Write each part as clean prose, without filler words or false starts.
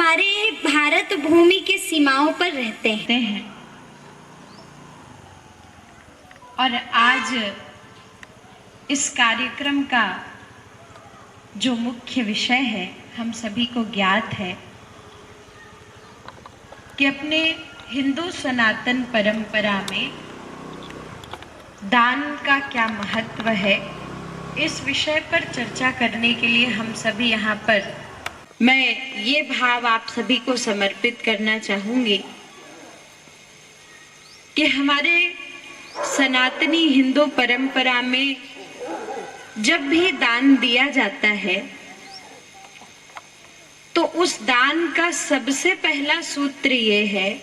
हमारे भारत भूमि के सीमाओं पर रहते हैं और आज इस कार्यक्रम का जो मुख्य विषय है, हम सभी को ज्ञात है कि अपने हिंदू सनातन परंपरा में दान का क्या महत्व है। इस विषय पर चर्चा करने के लिए हम सभी यहाँ पर, मैं ये भाव आप सभी को समर्पित करना चाहूंगी कि हमारे सनातनी हिंदू परंपरा में जब भी दान दिया जाता है तो उस दान का सबसे पहला सूत्र ये है,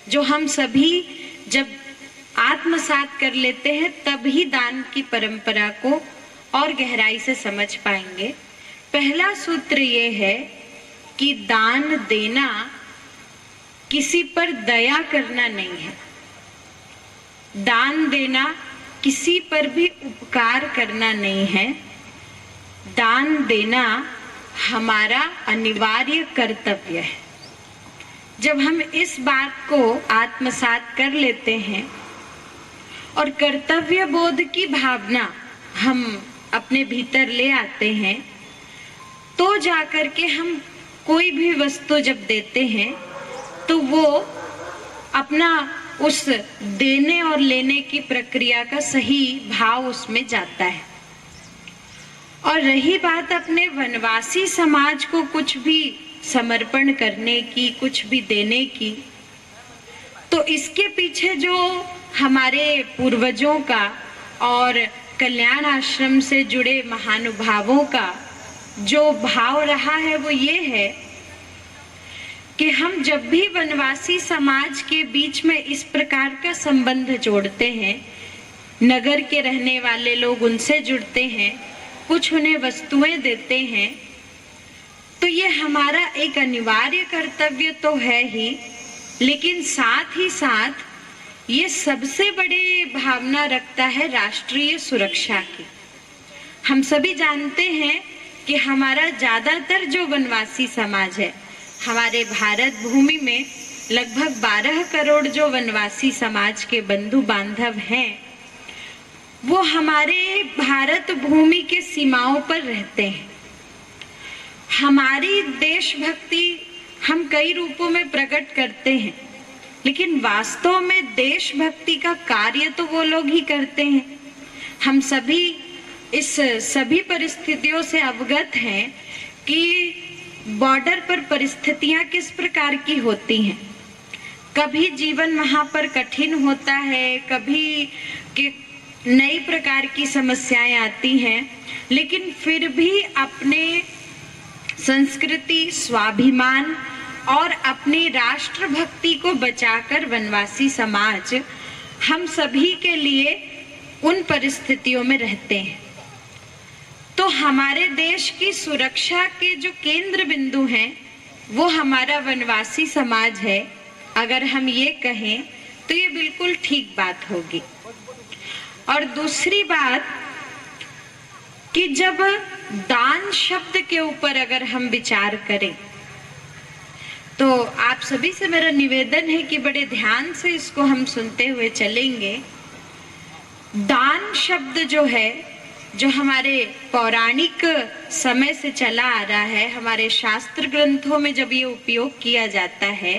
जो हम सभी जब आत्मसात कर लेते हैं तभी दान की परंपरा को और गहराई से समझ पाएंगे। पहला सूत्र ये है कि दान देना किसी पर दया करना नहीं है। दान देना किसी पर भी उपकार करना नहीं है। दान देना हमारा अनिवार्य कर्तव्य है। जब हम इस बात को आत्मसात कर लेते हैं और कर्तव्य बोध की भावना हम अपने भीतर ले आते हैं, तो जाकर के हम कोई भी वस्तु जब देते हैं तो वो अपना उस देने और लेने की प्रक्रिया का सही भाव उसमें जाता है। और रही बात अपने वनवासी समाज को कुछ भी समर्पण करने की, कुछ भी देने की, तो इसके पीछे जो हमारे पूर्वजों का और कल्याण आश्रम से जुड़े महानुभावों का जो भाव रहा है वो ये है कि हम जब भी वनवासी समाज के बीच में इस प्रकार का संबंध जोड़ते हैं, नगर के रहने वाले लोग उनसे जुड़ते हैं, कुछ उन्हें वस्तुएं देते हैं, तो ये हमारा एक अनिवार्य कर्तव्य तो है ही, लेकिन साथ ही साथ ये सबसे बड़ी भावना रखता है राष्ट्रीय सुरक्षा की। हम सभी जानते हैं कि हमारा ज्यादातर जो वनवासी समाज है, हमारे भारत भूमि में लगभग 12 करोड़ जो वनवासी समाज के बंधु बांधव हैं, वो हमारे भारत भूमि के सीमाओं पर रहते हैं। हमारी देशभक्ति हम कई रूपों में प्रकट करते हैं, लेकिन वास्तव में देशभक्ति का कार्य तो वो लोग ही करते हैं। हम सभी इस सभी परिस्थितियों से अवगत हैं कि बॉर्डर पर परिस्थितियां किस प्रकार की होती हैं। कभी जीवन वहां पर कठिन होता है, कभी कि नई प्रकार की समस्याएं आती हैं, लेकिन फिर भी अपने संस्कृति, स्वाभिमान और अपनी राष्ट्रभक्ति को बचाकर वनवासी समाज हम सभी के लिए उन परिस्थितियों में रहते हैं। तो हमारे देश की सुरक्षा के जो केंद्र बिंदु हैं वो हमारा वनवासी समाज है। अगर हम ये कहें तो ये बिल्कुल ठीक बात होगी। और दूसरी बात कि जब दान शब्द के ऊपर अगर हम विचार करें तो आप सभी से मेरा निवेदन है कि बड़े ध्यान से इसको हम सुनते हुए चलेंगे। दान शब्द जो है, जो हमारे पौराणिक समय से चला आ रहा है, हमारे शास्त्र ग्रंथों में जब ये उपयोग किया जाता है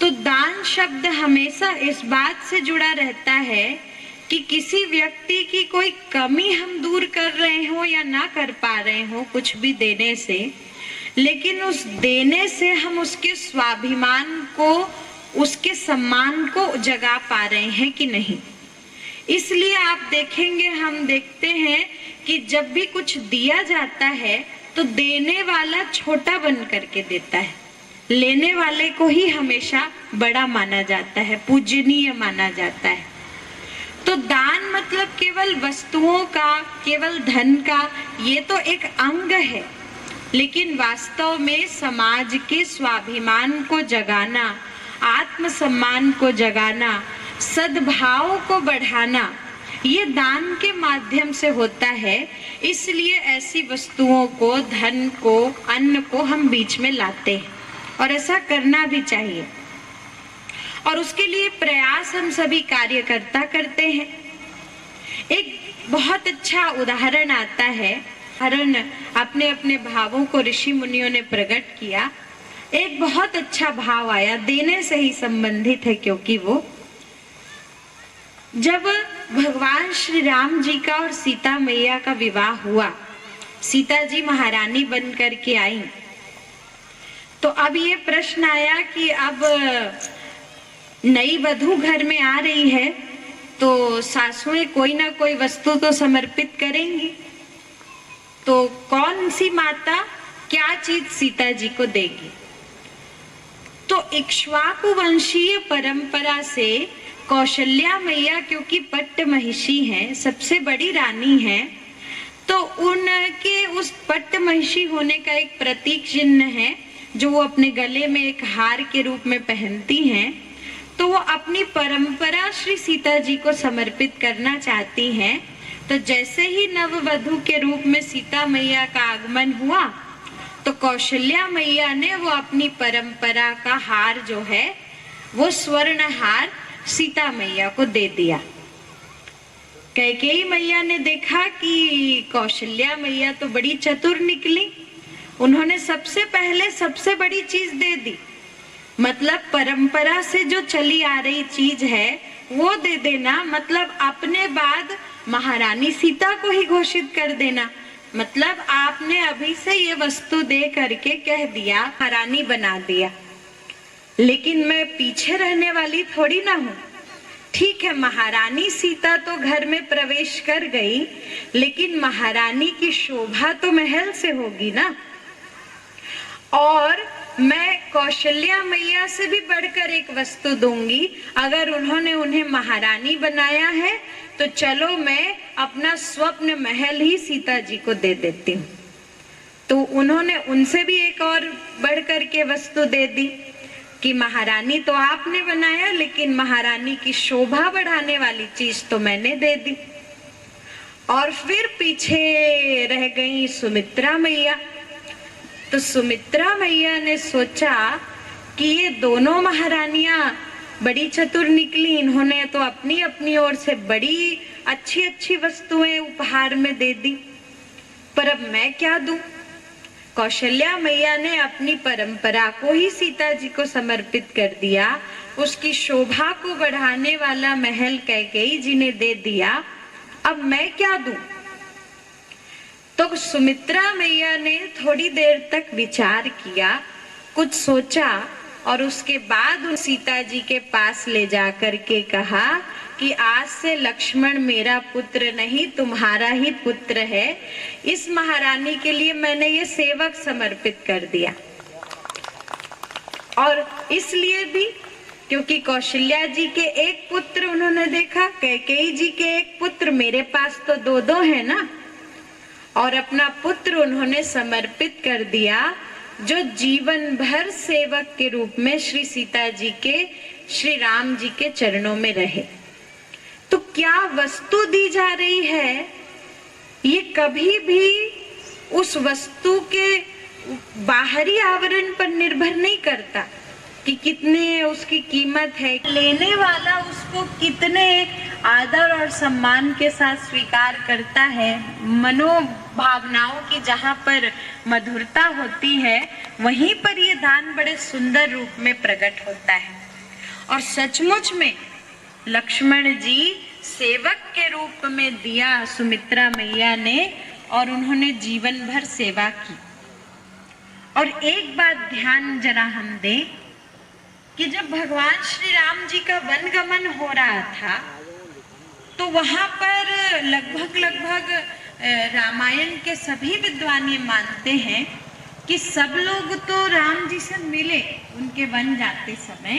तो दान शब्द हमेशा इस बात से जुड़ा रहता है कि किसी व्यक्ति की कोई कमी हम दूर कर रहे हो या ना कर पा रहे हो कुछ भी देने से, लेकिन उस देने से हम उसके स्वाभिमान को, उसके सम्मान को जगा पा रहे हैं कि नहीं। इसलिए आप देखेंगे, हम देखते हैं कि जब भी कुछ दिया जाता है तो देने वाला छोटा बन करके देता है, लेने वाले को ही हमेशा बड़ा माना जाता है, पूजनीय माना जाता है। तो दान मतलब केवल वस्तुओं का, केवल धन का, ये तो एक अंग है, लेकिन वास्तव में समाज के स्वाभिमान को जगाना, आत्मसम्मान को जगाना, सद्भाव को बढ़ाना, ये दान के माध्यम से होता है। इसलिए ऐसी वस्तुओं को, धन को, अन्न को हम बीच में लाते हैं। और ऐसा करना भी चाहिए, और उसके लिए प्रयास हम सभी कार्यकर्ता करते हैं। एक बहुत अच्छा उदाहरण आता है, उदाहरण अपने अपने भावों को ऋषि मुनियों ने प्रकट किया। एक बहुत अच्छा भाव आया, देने से ही संबंधित है, क्योंकि वो जब भगवान श्री राम जी का और सीता मैया का विवाह हुआ, सीता जी महारानी बन करके आई, तो अब ये प्रश्न आया कि अब नई वधू घर में आ रही है तो सासुएं कोई ना कोई वस्तु तो समर्पित करेंगी, तो कौन सी माता क्या चीज सीता जी को देगी। तो इक्ष्वाकु वंशीय परंपरा से कौशल्या मैया, क्योंकि पट्ट महिषी हैं, सबसे बड़ी रानी हैं, तो उनके उस पट्ट महिषी होने का एक प्रतीक चिन्ह है जो वो अपने गले में एक हार के रूप में पहनती हैं। तो वो अपनी परंपरा श्री सीता जी को समर्पित करना चाहती हैं। तो जैसे ही नववधू के रूप में सीता मैया का आगमन हुआ, तो कौशल्या मैया ने वो अपनी परंपरा का हार जो है, वो स्वर्ण हार सीता मैया को दे दिया। कैकेयी मैया ने देखा कि कौशल्या मैया तो बड़ी चतुर निकली, उन्होंने सबसे पहले सबसे बड़ी चीज दे दी, मतलब परंपरा से जो चली आ रही चीज है वो दे देना, मतलब अपने बाद महारानी सीता को ही घोषित कर देना, मतलब आपने अभी से ये वस्तु दे करके कह दिया, महारानी बना दिया। लेकिन मैं पीछे रहने वाली थोड़ी ना हूँ। ठीक है, महारानी सीता तो घर में प्रवेश कर गई, लेकिन महारानी की शोभा तो महल से होगी ना। और मैं कौशल्या मैया से भी बढ़कर एक वस्तु दूंगी, अगर उन्होंने उन्हें महारानी बनाया है तो चलो मैं अपना स्वप्न महल ही सीता जी को दे देती हूँ। तो उन्होंने उनसे भी एक और बढ़कर के वस्तु दे दी कि महारानी तो आपने बनाया, लेकिन महारानी की शोभा बढ़ाने वाली चीज तो मैंने दे दी। और फिर पीछे रह गई सुमित्रा मैया। तो सुमित्रा मैया ने सोचा कि ये दोनों महारानियां बड़ी चतुर निकली, इन्होंने तो अपनी अपनी ओर से बड़ी अच्छी अच्छी वस्तुएं उपहार में दे दी, पर अब मैं क्या दूं। कौशल्या मैया ने अपनी परंपरा को ही सीता जी को समर्पित कर दिया, उसकी शोभा को बढ़ाने वाला महल कैकेयी जी ने दे दिया, अब मैं क्या दूं। तो सुमित्रा मैया ने थोड़ी देर तक विचार किया, कुछ सोचा, और उसके बाद उन सीता जी के पास ले जाकर के कहा कि आज से लक्ष्मण मेरा पुत्र नहीं, तुम्हारा ही पुत्र है। इस महारानी के लिए मैंने ये सेवक समर्पित कर दिया। और इसलिए भी क्योंकि कौशल्या जी के एक पुत्र उन्होंने देखा, कैकेयी जी के एक पुत्र, मेरे पास तो दो दो है ना, और अपना पुत्र उन्होंने समर्पित कर दिया, जो जीवन भर सेवक के रूप में श्री सीता जी के, श्री राम जी के चरणों में रहे। तो क्या वस्तु दी जा रही है, ये कभी भी उस वस्तु के बाहरी आवरण पर निर्भर नहीं करता कि कितने उसकी कीमत है, लेने वाला उसको कितने आदर और सम्मान के साथ स्वीकार करता है। मनोभावनाओं की जहाँ पर मधुरता होती है, वहीं पर ये दान बड़े सुंदर रूप में प्रकट होता है। और सचमुच में लक्ष्मण जी सेवक के रूप में दिया सुमित्रा मैया ने, और उन्होंने जीवन भर सेवा की। और एक बात ध्यान जरा हम दें कि जब भगवान श्री राम जी का वनगमन हो रहा था, तो वहां पर लगभग रामायण के सभी विद्वान ये मानते हैं कि सब लोग तो राम जी से मिले उनके वन जाते समय,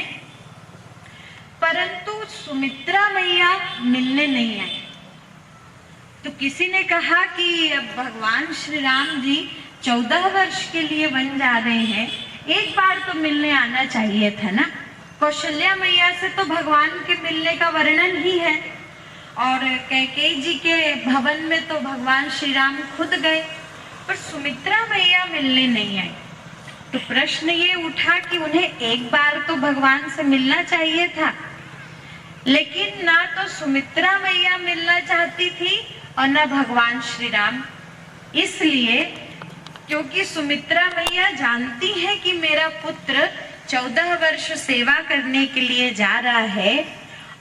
परंतु सुमित्रा मैया मिलने नहीं आई। तो किसी ने कहा कि अब भगवान श्री राम जी 14 वर्ष के लिए वन जा रहे हैं, एक बार तो मिलने आना चाहिए था ना। कौशल्या मैया से तो भगवान के मिलने का वर्णन ही है, और कैकेयी जी के भवन में तो भगवान श्री राम खुद गए, पर सुमित्रा मैया मिलने नहीं आई। तो प्रश्न ये उठा कि उन्हें एक बार तो भगवान से मिलना चाहिए था, लेकिन ना तो सुमित्रा मैया मिलना चाहती थी और ना भगवान श्री राम। इसलिए क्योंकि सुमित्रा मैया जानती है कि मेरा पुत्र 14 वर्ष सेवा करने के लिए जा रहा है,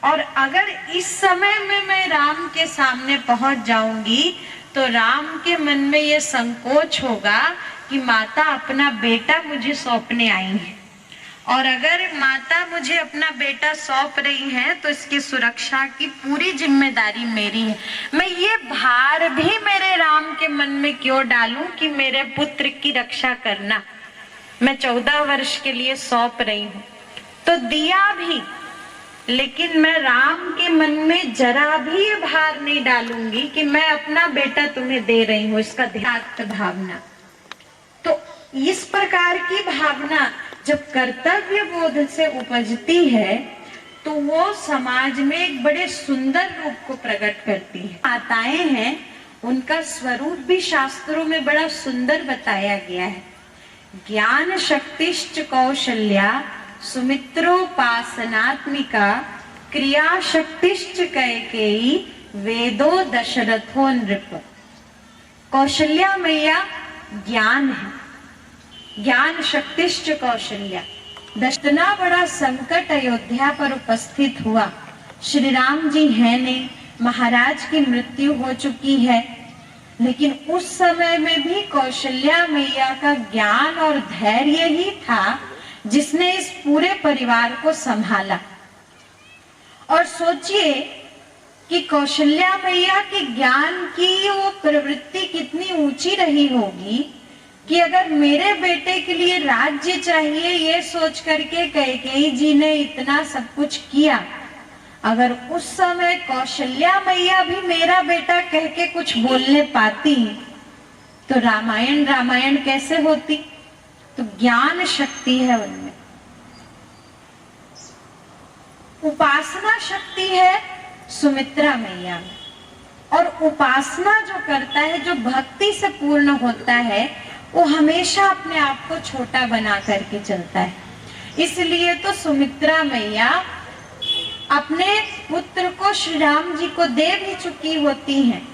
और अगर इस समय में मैं राम के सामने पहुंच जाऊंगी तो राम के मन में ये संकोच होगा कि माता अपना बेटा मुझे सौंपने आई है, और अगर माता मुझे अपना बेटा सौंप रही है तो इसकी सुरक्षा की पूरी जिम्मेदारी मेरी है। मैं ये भार भी मेरे राम के मन में क्यों डालूं कि मेरे पुत्र की रक्षा करना, मैं 14 वर्ष के लिए सौंप रही हूं। तो दिया भी, लेकिन मैं राम के मन में जरा भी ये भार नहीं डालूंगी कि मैं अपना बेटा तुम्हें दे रही हूं, इसका ध्यान भावना। तो इस प्रकार की भावना जब कर्तव्य बोध से उपजती है तो वो समाज में एक बड़े सुंदर रूप को प्रकट करती है। माताएं हैं, उनका स्वरूप भी शास्त्रों में बड़ा सुंदर बताया गया है। ज्ञान शक्तिश्च कौशल्या सुमित्रोपासनात्मिका क्रिया शक्तिश्च कैकेयी वेदो दशरथो नृप। कौशल्या मैया ज्ञान है, ज्ञान शक्तिश्च कौशल्या। दशना बड़ा संकट अयोध्या पर उपस्थित हुआ। श्री राम जी है नहीं, महाराज की मृत्यु हो चुकी है, लेकिन उस समय में भी कौशल्या मैया का ज्ञान और धैर्य ही था जिसने इस पूरे परिवार को संभाला। और सोचिए कि कौशल्या मैया के ज्ञान की वो प्रवृत्ति कितनी ऊंची रही होगी कि अगर मेरे बेटे के लिए राज्य चाहिए ये सोच करके कैकेयी जी ने इतना सब कुछ किया, अगर उस समय कौशल्या मैया भी मेरा बेटा कह के कुछ बोलने पाती तो रामायण रामायण कैसे होती। तो ज्ञान शक्ति है उनमें, उपासना शक्ति है सुमित्रा मैया में। और उपासना जो करता है, जो भक्ति से पूर्ण होता है, वो हमेशा अपने आप को छोटा बना करके चलता है। इसलिए तो सुमित्रा मैया अपने पुत्र को श्री राम जी को दे भी चुकी होती हैं।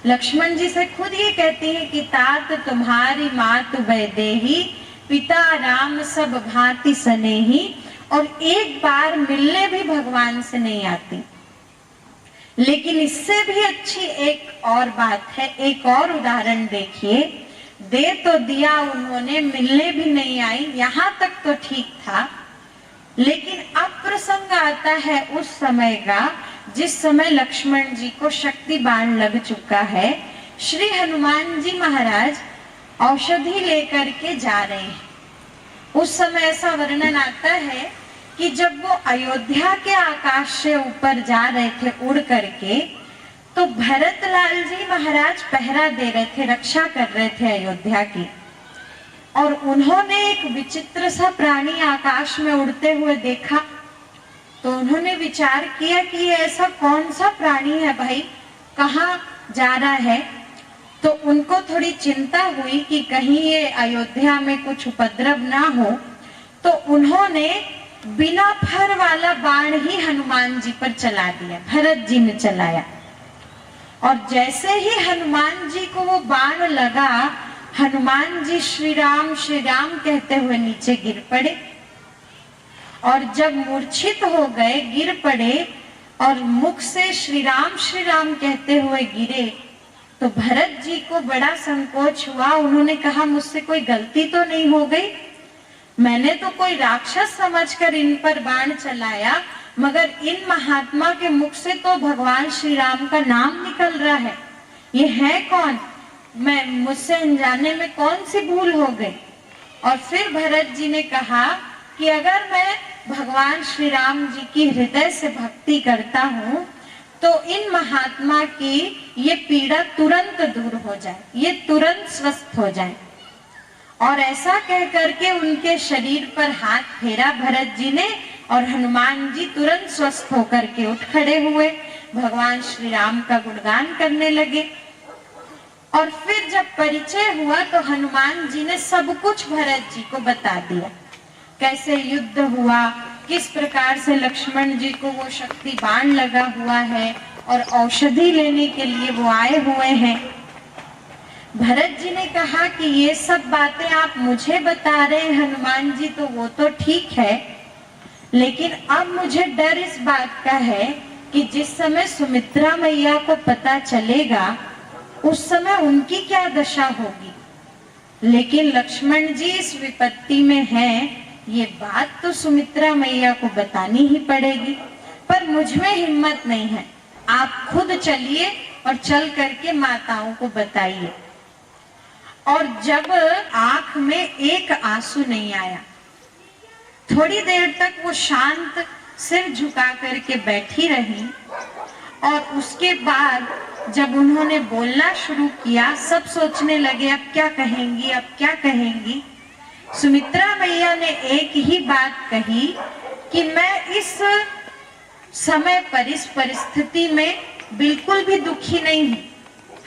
लक्ष्मण जी से खुद ये कहती है कि तात तुम्हारी मात वैदेही पिता राम सब भांति सनेही, और एक बार मिलने भी भगवान से नहीं आती। लेकिन इससे भी अच्छी एक और बात है, एक और उदाहरण देखिए। दे तो दिया उन्होंने, मिलने भी नहीं आई, यहां तक तो ठीक था। लेकिन अब प्रसंग आता है उस समय का जिस समय लक्ष्मण जी को शक्ति बाण लग चुका है। श्री हनुमान जी महाराज औषधि लेकर के जा रहे हैं। उस समय ऐसा वर्णन आता है कि जब वो अयोध्या के आकाश से ऊपर जा रहे थे उड़ करके, तो भरतलाल जी महाराज पहरा दे रहे थे, रक्षा कर रहे थे अयोध्या की। और उन्होंने एक विचित्र सा प्राणी आकाश में उड़ते हुए देखा। तो उन्होंने विचार किया कि ये ऐसा कौन सा प्राणी है भाई, कहाँ जा रहा है। तो उनको थोड़ी चिंता हुई कि कहीं ये अयोध्या में कुछ उपद्रव ना हो। तो उन्होंने बिना फर वाला बाण ही हनुमान जी पर चला दिया, भरत जी ने चलाया। और जैसे ही हनुमान जी को वो बाण लगा, हनुमान जी श्री राम कहते हुए नीचे गिर पड़े। और जब मूर्छित हो गए, गिर पड़े और मुख से श्री राम कहते हुए गिरे, तो भरत जी को बड़ा संकोच हुआ। उन्होंने कहा मुझसे कोई गलती तो नहीं हो गई, मैंने तो कोई राक्षस समझकर इन पर बाण चलाया, मगर इन महात्मा के मुख से तो भगवान श्री राम का नाम निकल रहा है, ये है कौन, मैं मुझसे अनजाने में कौन सी भूल हो गई। और फिर भरत जी ने कहा कि अगर मैं भगवान श्री राम जी की हृदय से भक्ति करता हूँ तो इन महात्मा की ये पीड़ा तुरंत दूर हो जाए, ये तुरंत स्वस्थ हो जाए। और ऐसा कह करके उनके शरीर पर हाथ फेरा भरत जी ने, और हनुमान जी तुरंत स्वस्थ होकर के उठ खड़े हुए, भगवान श्री राम का गुणगान करने लगे। और फिर जब परिचय हुआ तो हनुमान जी ने सब कुछ भरत जी को बता दिया, कैसे युद्ध हुआ, किस प्रकार से लक्ष्मण जी को वो शक्ति बाण लगा हुआ है और औषधि लेने के लिए वो आए हुए हैं। भरत जी ने कहा कि ये सब बातें आप मुझे बता रहे हैं हनुमान जी, तो वो तो ठीक है, लेकिन अब मुझे डर इस बात का है कि जिस समय सुमित्रा मैया को पता चलेगा उस समय उनकी क्या दशा होगी। लेकिन लक्ष्मण जी इस विपत्ति में हैं, ये बात तो सुमित्रा मैया को बतानी ही पड़ेगी, पर मुझ में हिम्मत नहीं है, आप खुद चलिए और चल करके माताओं को बताइए। और जब आंख में एक आंसू नहीं आया, थोड़ी देर तक वो शांत सिर झुका करके बैठी रही, और उसके बाद जब उन्होंने बोलना शुरू किया, सब सोचने लगे अब क्या कहेंगी, अब क्या कहेंगी। सुमित्रा मैया ने एक ही बात कही कि मैं इस समय पर, इस परिस्थिति में बिल्कुल भी दुखी नहीं हूँ।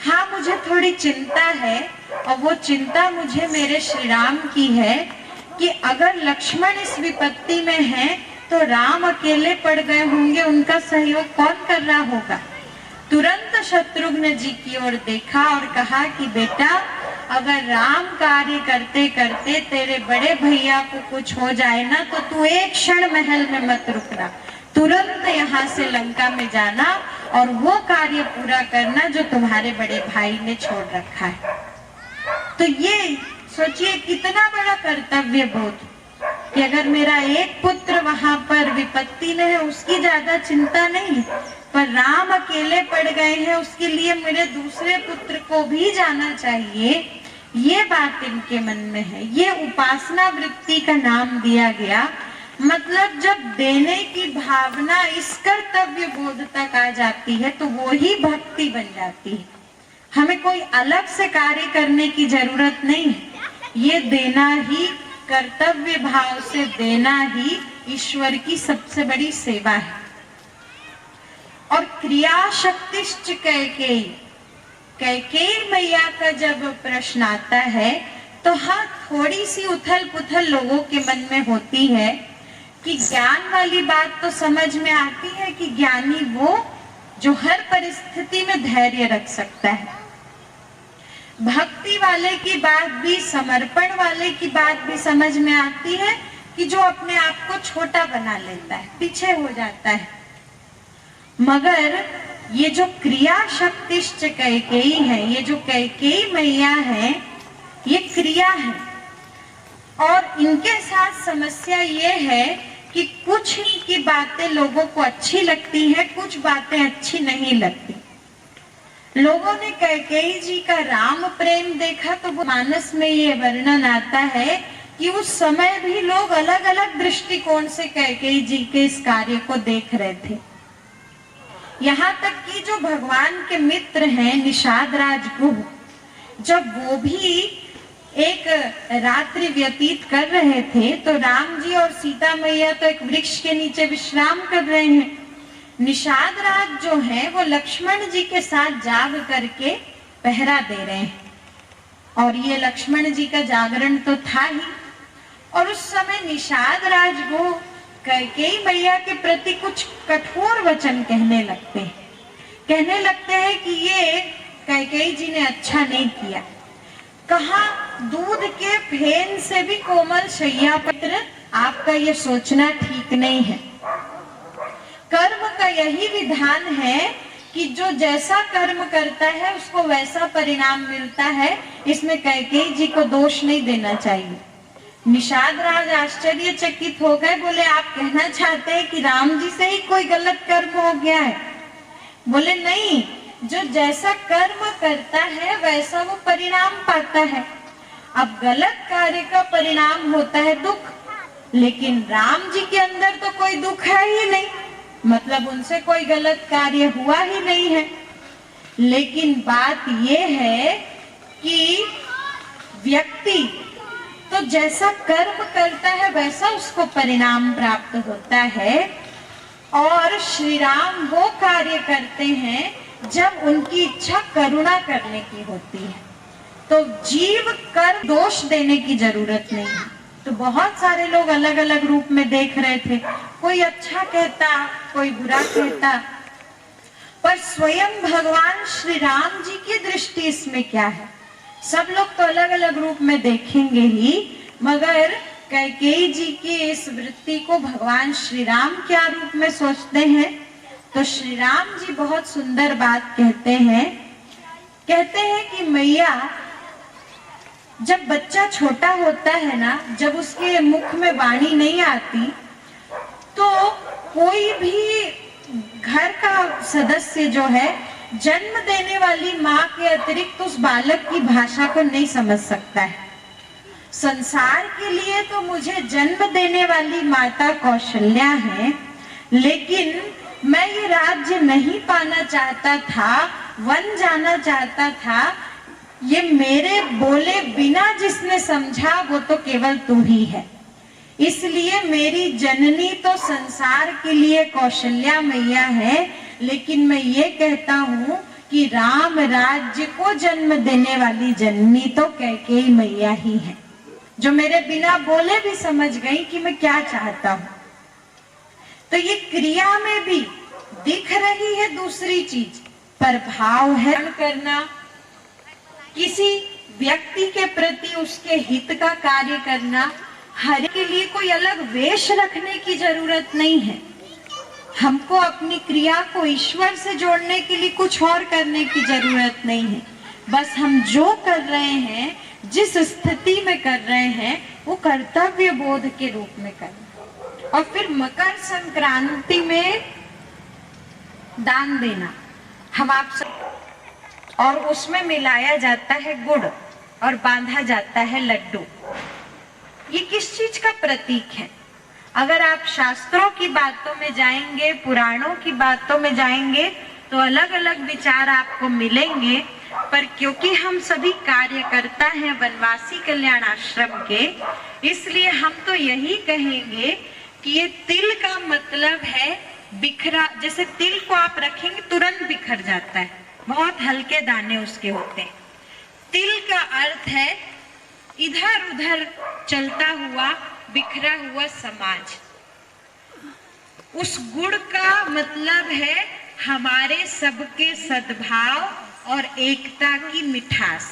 हाँ, मुझे थोड़ी चिंता है, और वो चिंता मुझे मेरे श्री राम की है कि अगर लक्ष्मण इस विपत्ति में हैं तो राम अकेले पड़ गए होंगे, उनका सहयोग कौन कर रहा होगा। तुरंत शत्रुघ्न जी की ओर देखा और कहा कि बेटा, अगर राम कार्य करते करते तेरे बड़े भैया को कुछ हो जाए ना, तो तू एक क्षण महल में मत रुकना, तुरंत यहाँ से लंका में जाना और वो कार्य पूरा करना जो तुम्हारे बड़े भाई ने छोड़ रखा है। तो ये सोचिए कितना बड़ा कर्तव्य बोध कि अगर मेरा एक पुत्र वहां पर विपत्ति में है, उसकी ज्यादा चिंता नहीं, पर राम अकेले पड़ गए हैं, उसके लिए मेरे दूसरे पुत्र को भी जाना चाहिए, ये बात इनके मन में है। ये उपासना वृत्ति का नाम दिया गया। मतलब जब देने की भावना इस कर्तव्य बोध तक आ जाती है तो वो ही भक्ति बन जाती है। हमें कोई अलग से कार्य करने की जरूरत नहीं है, ये देना ही, कर्तव्य भाव से देना ही ईश्वर की सबसे बड़ी सेवा है। और क्रिया शक्तिश्च कैकेयी, कैकेयी मैया का जब प्रश्न आता है तो हाँ, थोड़ी सी उथल पुथल लोगों के मन में होती है कि ज्ञान वाली बात तो समझ में आती है कि ज्ञानी वो जो हर परिस्थिति में धैर्य रख सकता है। भक्ति वाले की बात भी, समर्पण वाले की बात भी समझ में आती है कि जो अपने आप को छोटा बना लेता है, पीछे हो जाता है। मगर ये जो क्रिया शक्तिश्च कैकेयी है, ये जो कैकेयी मैया है, ये क्रिया है। और इनके साथ समस्या ये है कि कुछ इनकी बातें लोगों को अच्छी लगती है, कुछ बातें अच्छी नहीं लगती। लोगों ने कैकेयी जी का राम प्रेम देखा तो वो मानस में ये वर्णन आता है कि उस समय भी लोग अलग अलग दृष्टिकोण से कैकेयी जी के इस कार्य को देख रहे थे। यहाँ तक कि जो भगवान के मित्र हैं निषाद राज गुह, जब वो भी एक रात्रि व्यतीत कर रहे थे तो राम जी और सीता मैया तो एक वृक्ष के नीचे विश्राम कर रहे हैं। निषाद राज जो है वो लक्ष्मण जी के साथ जाग करके पहरा दे रहे हैं, और ये लक्ष्मण जी का जागरण तो था ही। और उस समय निषाद राज वो कैकेयी मैया के प्रति कुछ कठोर वचन कहने लगते हैं कि ये कैकेयी जी ने अच्छा नहीं किया। कहा, दूध के फेन से भी कोमल शैया पत्र, आपका ये सोचना ठीक नहीं है। कर्म का यही विधान है कि जो जैसा कर्म करता है उसको वैसा परिणाम मिलता है, इसमें कैकेयी जी को दोष नहीं देना चाहिए। निषाद राज आश्चर्यचकित हो गए, बोले आप कहना चाहते हैं कि राम जी से ही कोई गलत कर्म हो गया है? बोले नहीं, जो जैसा कर्म करता है वैसा वो परिणाम पाता है। अब गलत कार्य का परिणाम होता है दुख, लेकिन राम जी के अंदर तो कोई दुख है ही नहीं, मतलब उनसे कोई गलत कार्य हुआ ही नहीं है। लेकिन बात ये है कि व्यक्ति तो जैसा कर्म करता है वैसा उसको परिणाम प्राप्त होता है। और श्री राम वो कार्य करते हैं जब उनकी इच्छा करुणा करने की होती है। तो जीव कर दोष देने की जरूरत नहीं है। तो बहुत सारे लोग अलग अलग रूप में देख रहे थे, कोई अच्छा कहता, कोई बुरा कहता, पर स्वयं भगवान श्री राम जी की दृष्टि इसमें क्या है? सब लोग तो अलग अलग रूप में देखेंगे ही, मगर कैकेयी जी की इस वृत्ति को भगवान श्री राम क्या रूप में सोचते हैं? तो श्री राम जी बहुत सुंदर बात कहते हैं कि मैया, जब बच्चा छोटा होता है ना, जब उसके मुख में वाणी नहीं आती, तो कोई भी घर का सदस्य जो है जन्म देने वाली माँ के अतिरिक्त उस बालक की भाषा को नहीं समझ सकता है। संसार के लिए तो मुझे जन्म देने वाली माता कौशल्या है, लेकिन मैं ये राज्य नहीं पाना चाहता था, वन जाना चाहता था। ये मेरे बोले बिना जिसने समझा वो तो केवल तू ही है। इसलिए मेरी जननी तो संसार के लिए कौशल्या मैया है, लेकिन मैं ये कहता हूँ कि राम राज्य को जन्म देने वाली जननी तो कैकेयी मैया ही है, जो मेरे बिना बोले भी समझ गई कि मैं क्या चाहता हूँ। तो ये क्रिया में भी दिख रही है दूसरी चीज, पर भाव है करना, किसी व्यक्ति के प्रति उसके हित का कार्य करना। हर के लिए कोई अलग वेश रखने की जरूरत नहीं है। हमको अपनी क्रिया को ईश्वर से जोड़ने के लिए कुछ और करने की जरूरत नहीं है। बस हम जो कर रहे हैं, जिस स्थिति में कर रहे हैं, वो कर्तव्य बोध के रूप में करना। और फिर मकर संक्रांति में दान देना, हम आप सब, और उसमें मिलाया जाता है गुड़ और बांधा जाता है लड्डू। ये किस चीज का प्रतीक है? अगर आप शास्त्रों की बातों में जाएंगे, पुराणों की बातों में जाएंगे, तो अलग अलग विचार आपको मिलेंगे। पर क्योंकि हम सभी कार्यकर्ता हैं वनवासी कल्याण आश्रम के, इसलिए हम तो यही कहेंगे कि ये तिल का मतलब है बिखरा। जैसे तिल को आप रखेंगे तुरंत बिखर जाता है, बहुत हल्के दाने उसके होते हैं। तिल का अर्थ है इधर उधर चलता हुआ, बिखरा हुआ समाज। उस गुड़ का मतलब है हमारे सबके सद्भाव और एकता की मिठास।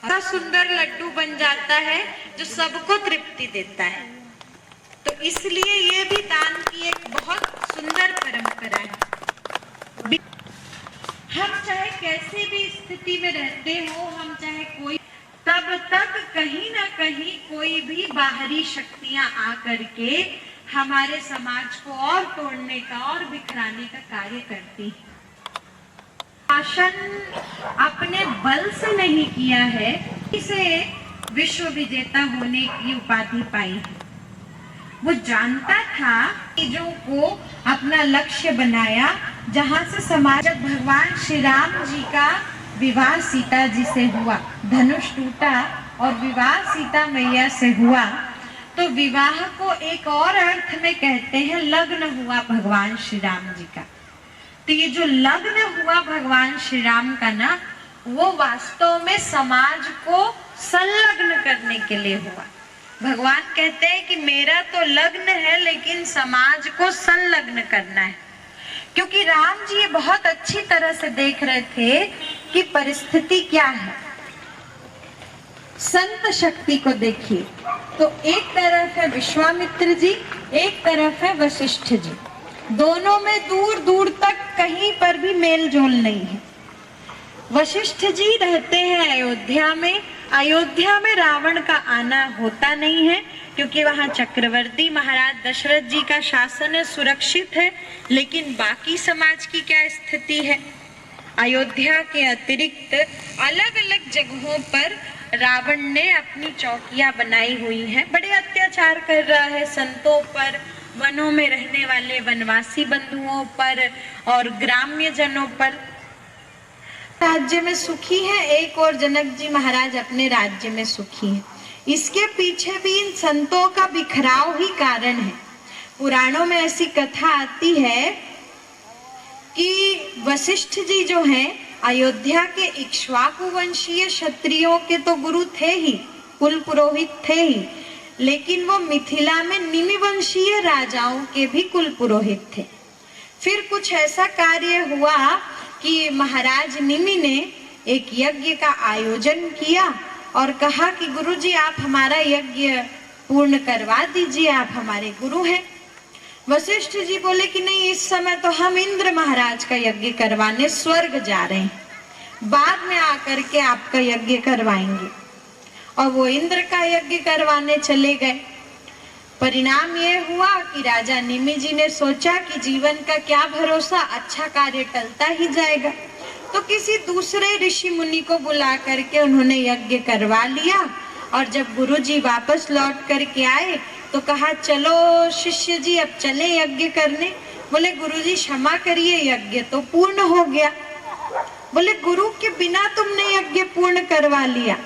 ऐसा सुंदर लड्डू बन जाता है जो सबको तृप्ति देता है। तो इसलिए ये भी दान की एक बहुत सुंदर परंपरा है। हम चाहे कैसे भी स्थिति में रहते हो, हम चाहे कोई, तब तक कहीं ना कहीं कोई भी बाहरी शक्तियां आकर के हमारे समाज को और तोड़ने का और बिखराने का कार्य करती है। शासन अपने बल से नहीं किया है, इसे विश्व विजेता होने की उपाधि पाई है। वो जानता था चीजों को अपना लक्ष्य बनाया, जहां से समाज, भगवान श्री राम जी का विवाह सीता जी से हुआ, धनुष टूटा और विवाह सीता मैया से हुआ, तो विवाह को एक और अर्थ में कहते हैं लग्न हुआ भगवान श्री राम जी का। तो ये जो लग्न हुआ भगवान श्री राम का ना, वो वास्तव में समाज को संलग्न करने के लिए हुआ। भगवान कहते हैं कि मेरा तो लग्न है, लेकिन समाज को संलग्न करना है। क्योंकि राम जी ये बहुत अच्छी तरह से देख रहे थे कि परिस्थिति क्या है। संत शक्ति को देखिए, तो एक तरफ है विश्वामित्र जी, एक तरफ है वशिष्ठ जी। दोनों में दूर दूर तक कहीं पर भी मेल जोल नहीं है। वशिष्ठ जी रहते हैं अयोध्या में। अयोध्या में रावण का आना होता नहीं है, क्योंकि वहां चक्रवर्ती महाराज दशरथ जी का शासन है, सुरक्षित है। लेकिन बाकी समाज की क्या स्थिति है? अयोध्या के अतिरिक्त अलग अलग जगहों पर रावण ने अपनी चौकियां बनाई हुई हैं। बड़े अत्याचार कर रहा है संतों पर, वनों में रहने वाले वनवासी बंधुओं पर और ग्राम्य जनों पर। राज्य में सुखी है एक, और जनक जी महाराज अपने राज्य में सुखी हैं। इसके पीछे भी इन संतों का बिखराव ही कारण है। पुराणों में ऐसी कथा आती है कि वशिष्ठ जी जो हैं अयोध्या के इक्ष्वाकु वंशीय क्षत्रियों के तो गुरु थे ही, कुल पुरोहित थे ही, लेकिन वो मिथिला में निमि वंशीय राजाओं के भी कुल पुरोहित थे। फिर कुछ ऐसा कार्य हुआ कि महाराज निमि ने एक यज्ञ का आयोजन किया और कहा कि गुरुजी आप हमारा यज्ञ पूर्ण करवा दीजिए, आप हमारे गुरु हैं। वशिष्ठ जी बोले कि नहीं, इस समय तो हम इंद्र महाराज का यज्ञ करवाने स्वर्ग जा रहे हैं, बाद में आकर के आपका यज्ञ करवाएंगे। और वो इंद्र का यज्ञ करवाने चले गए। परिणाम ये हुआ कि राजा निमि जी ने सोचा कि जीवन का क्या भरोसा, अच्छा कार्य टलता ही जाएगा, तो किसी दूसरे ऋषि मुनि को बुला करके उन्होंने यज्ञ करवा लिया। और जब गुरुजी वापस लौट करके आए तो कहा चलो शिष्य जी अब चले यज्ञ करने। बोले गुरुजी क्षमा करिए, यज्ञ तो पूर्ण हो गया। बोले गुरु के बिना तुमने यज्ञ पूर्ण करवा लिया,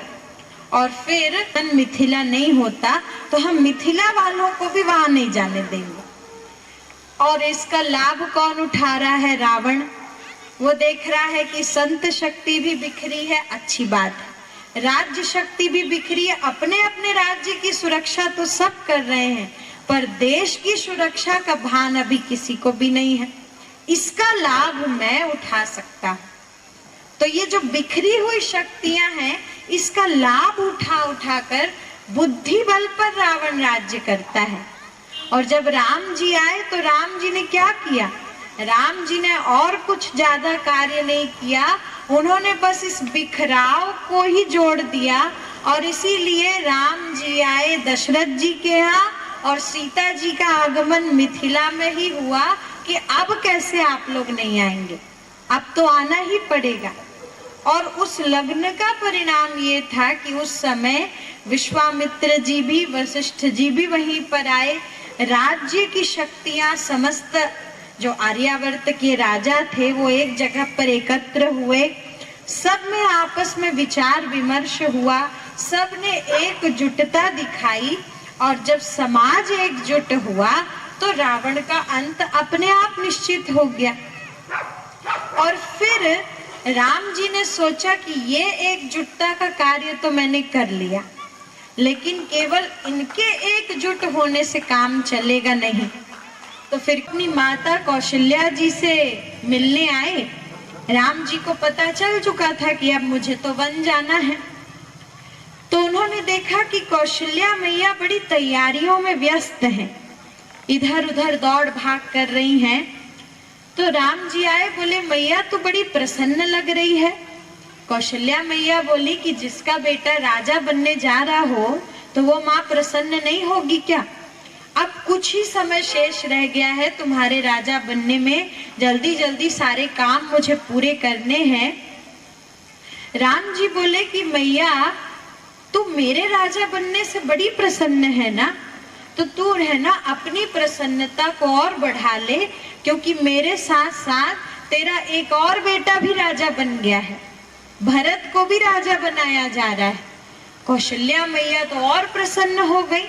और फिर मिथिला नहीं होता तो हम मिथिला वालों को भी वहां नहीं जाने देंगे। और इसका लाभ कौन उठा रहा है? रावण। वो देख रहा है कि संत शक्ति भी बिखरी है, अच्छी बात है, राज्य शक्ति भी बिखरी है, अपने अपने राज्य की सुरक्षा तो सब कर रहे हैं, पर देश की सुरक्षा का भान अभी किसी को भी नहीं है। इसका लाभ मैं उठा सकता हूं। तो ये जो बिखरी हुई शक्तियां हैं, इसका लाभ उठा उठाकर बुद्धि बल पर रावण राज्य करता है। और जब राम जी आए तो राम जी ने क्या किया? राम जी ने और कुछ ज्यादा कार्य नहीं किया, उन्होंने बस इस बिखराव को ही जोड़ दिया। और इसीलिए राम जी आए दशरथ जी के यहाँ, और सीता जी का आगमन मिथिला में ही हुआ कि अब कैसे आप लोग नहीं आएंगे, अब तो आना ही पड़ेगा। और उस लग्न का परिणाम ये था कि उस समय विश्वामित्र जी भी, वशिष्ठ जी भी वहीं पर आए। राज्य की शक्तियां, समस्त जो आर्यावर्त के राजा थे वो एक जगह पर एकत्र हुए, सब में आपस में विचार विमर्श हुआ, सब ने एकजुटता दिखाई। और जब समाज एकजुट हुआ तो रावण का अंत अपने आप निश्चित हो गया। और फिर राम जी ने सोचा कि ये एकजुटता का कार्य तो मैंने कर लिया, लेकिन केवल इनके एकजुट होने से काम चलेगा नहीं। तो फिर अपनी माता कौशल्या जी से मिलने आए। राम जी को पता चल चुका था कि अब मुझे तो वन जाना है। तो उन्होंने देखा कि कौशल्या मैया बड़ी तैयारियों में व्यस्त हैं, इधर उधर दौड़ भाग कर रही हैं। तो राम जी आए, बोले मैया तो बड़ी प्रसन्न लग रही है। कौशल्या मैया बोली कि जिसका बेटा राजा बनने जा रहा हो तो वो माँ प्रसन्न नहीं होगी क्या? अब कुछ ही समय शेष रह गया है तुम्हारे राजा बनने में, जल्दी जल्दी सारे काम मुझे पूरे करने हैं। राम जी बोले कि मैया तू मेरे राजा बनने से बड़ी प्रसन्न है ना, तो तू है ना अपनी प्रसन्नता को और बढ़ा ले, क्योंकि मेरे साथ साथ तेरा एक और बेटा भी राजा बन गया है, भरत को भी राजा बनाया जा रहा है। कौशल्या मैया तो और प्रसन्न हो गई।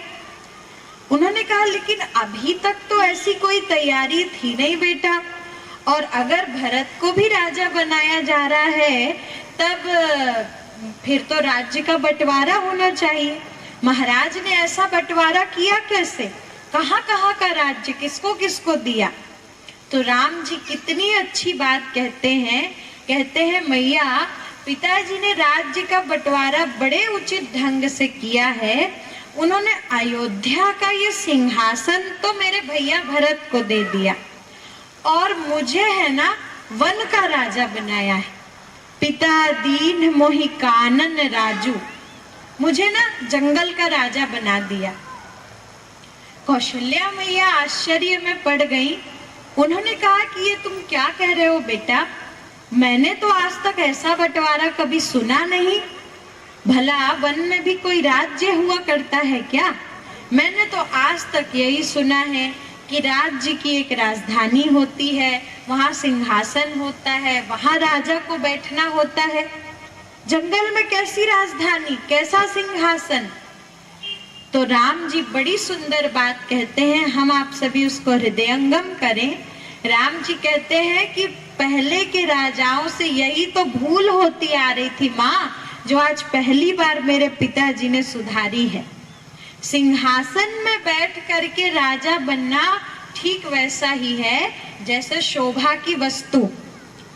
उन्होंने कहा लेकिन अभी तक तो ऐसी कोई तैयारी थी नहीं बेटा, और अगर भरत को भी राजा बनाया जा रहा है तब फिर तो राज्य का बंटवारा होना चाहिए। महाराज ने ऐसा बंटवारा किया कैसे? कहाँ कहाँ का राज्य किसको किसको दिया? तो राम जी कितनी अच्छी बात कहते हैं मैया पिताजी ने राज्य का बंटवारा बड़े उचित ढंग से किया है। उन्होंने अयोध्या का ये सिंहासन तो मेरे भैया भरत को दे दिया, और मुझे है ना वन का राजा बनाया है। पिता दीन मोहि कानन राजू, मुझे ना जंगल का राजा बना दिया। कौशल्या मैया आश्चर्य में पड़ गई। उन्होंने कहा कि ये तुम क्या कह रहे हो बेटा, मैंने तो आज तक ऐसा बंटवारा कभी सुना नहीं। भला वन में भी कोई राज्य हुआ करता है क्या? मैंने तो आज तक यही सुना है कि राज्य की एक राजधानी होती है, वहां सिंहासन होता है, वहां राजा को बैठना होता है। जंगल में कैसी राजधानी, कैसा सिंहासन? तो राम जी बड़ी सुंदर बात कहते हैं, हम आप सभी उसको हृदयंगम करें। राम जी कहते हैं कि पहले के राजाओं से यही तो भूल होती आ रही थी माँ, जो आज पहली बार मेरे पिताजी ने सुधारी है। सिंहासन में बैठ करके राजा बनना ठीक वैसा ही है जैसे शोभा की वस्तु।